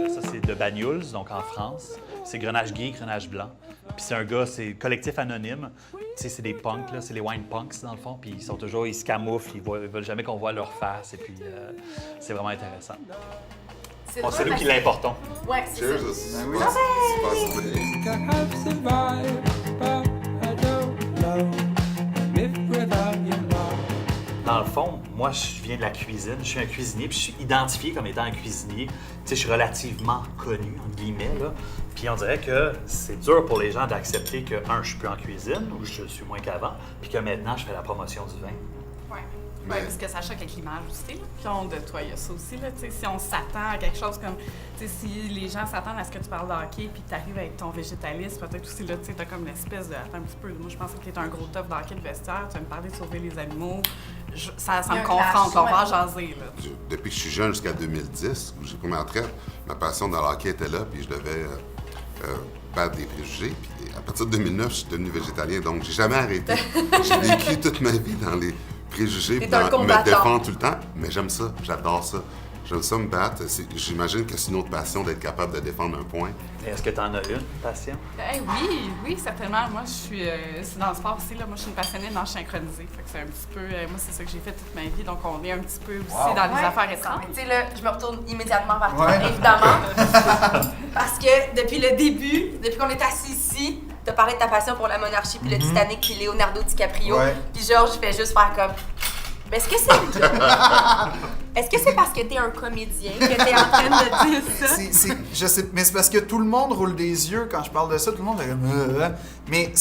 Ça, c'est de Banyuls, donc en France. C'est Grenache gris, Grenache blanc. Puis c'est un gars, c'est collectif anonyme. Tu sais, c'est des punks, là, c'est les wine punks, dans le fond. Puis ils se camouflent, ils veulent jamais qu'on voit leur face. Et puis, c'est vraiment intéressant. Bon, c'est nous qui l'importons. Ouais, c'est Cheers, ça. c'est oui. super. Dans le fond, moi, je viens de la cuisine. Je suis un cuisinier, puis je suis identifié comme étant un cuisinier. Tu sais, je suis relativement connu, entre guillemets, là. Puis on dirait que c'est dur pour les gens d'accepter que, je suis plus en cuisine, ou je suis moins qu'avant, puis que maintenant, je fais la promotion du vin. Ouais. Mais- Ouais, parce que ça choque avec l'image aussi, là. Puis on de toi, il y a ça aussi, là. Tu sais, si on s'attend à quelque chose comme. Tu sais, si les gens s'attendent à ce que tu parles de hockey, puis tu arrives avec ton végétalisme, peut-être aussi, là, tu sais, t'as comme l'espèce de. Attends un petit peu, moi, je pensais que t'es un gros tough d'hockey de vestiaire, tu vas me parler de sauver les animaux. Ça Il y a me un confronte, clash, on va ouais. jaser, là. Depuis que je suis jeune jusqu'à 2010, où j'ai pris ma retraite, ma passion dans le hockey était là, puis je devais battre des préjugés. Puis à partir de 2009, je suis devenu végétalien, donc j'ai jamais arrêté. J'ai vécu toute ma vie dans les préjugés, T'es puis un dans me combattant. défendre tout le temps, mais j'aime ça, j'adore ça. J'aime ça me battre. J'imagine que c'est une autre passion d'être capable de défendre un point. Est-ce que tu en as une, passion? Oui, certainement. Moi, je suis. C'est dans le sport aussi, là. Moi, je suis une passionnée de marche synchronisée. Fait que c'est un petit peu. Moi, c'est ça que j'ai fait toute ma vie. Donc, on est un petit peu aussi dans les Ouais. affaires Mais étranges. tu sais, là, je me retourne immédiatement vers toi, Ouais. évidemment. Parce que depuis le début, depuis qu'on est assis ici, t'as parlé de ta passion pour la monarchie, puis le Titanic, puis Leonardo DiCaprio. Ouais. Puis Georges fait juste faire comme. Mais est-ce que c'est. Est-ce que c'est parce que t'es un comédien que t'es en train de dire ça? Je sais, mais c'est parce que tout le monde roule des yeux quand je parle de ça. Tout le monde est comme. Mais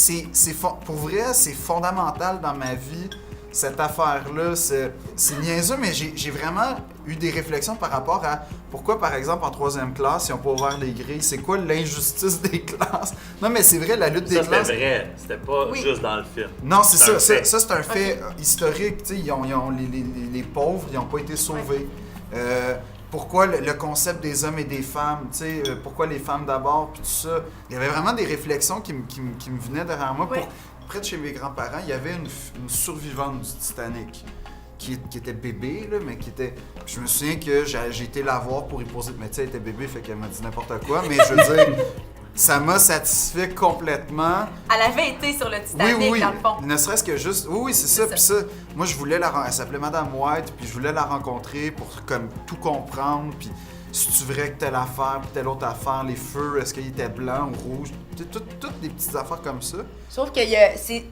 pour vrai, c'est fondamental dans ma vie, cette affaire-là. C'est niaiseux, mais j'ai vraiment eu des réflexions par rapport à pourquoi, par exemple, en 3e classe, ils n'ont pas ouvert les grilles. C'est quoi l'injustice des classes? Non, mais c'est vrai, la lutte des Ça, c'était classes. vrai. C'était pas Oui. juste dans le film. Non, c'est C'est un ça. fait. Ça, c'est un fait historique. Tu sais, les pauvres, ils n'ont pas été sauvés. Pourquoi le concept des hommes et des femmes? Tu sais, pourquoi les femmes d'abord? Puis tout ça. Il y avait vraiment des réflexions qui me venaient derrière moi. Oui. Près de chez mes grands-parents, il y avait une survivante du Titanic qui était bébé, là, mais qui était... Je me souviens que j'ai été la voir pour y poser... Mais tu sais, elle était bébé, fait qu'elle m'a dit n'importe quoi. Mais je veux dire, ça m'a satisfait complètement. Elle avait été sur le Titanic, dans le fond. Ne serait-ce que juste. Oui, c'est ça. Puis ça, moi, je voulais elle s'appelait Madame White, puis je voulais la rencontrer pour comme tout comprendre. Puis si tu vrai que telle affaire, puis telle autre affaire, les feux, est-ce qu'ils étaient blancs ou rouges? Toutes des petites affaires comme ça. Sauf que c'est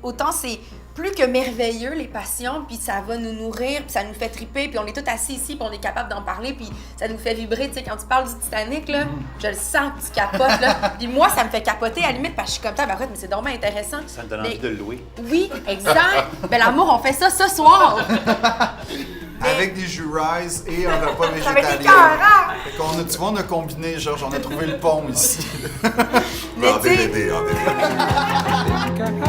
plus que merveilleux, les passions, puis ça va nous nourrir, puis ça nous fait triper, puis on est tous assis ici, puis on est capable d'en parler, puis ça nous fait vibrer. Tu sais, quand tu parles du Titanic, là, je le sens que tu capotes, là. Puis moi, ça me fait capoter à la limite, parce que je suis comme ça, mais c'est vraiment intéressant. Ça me donne Mais- envie de le louer. Oui, exact. Ben l'amour, on fait ça ce soir. Avec des jus rice et un repas Ça va être végétalien. écœurant. Fait qu'on a, tu vois, on a combiné, Georges, on a trouvé le pont ici. Mais En tu sais- DVD, en DVD.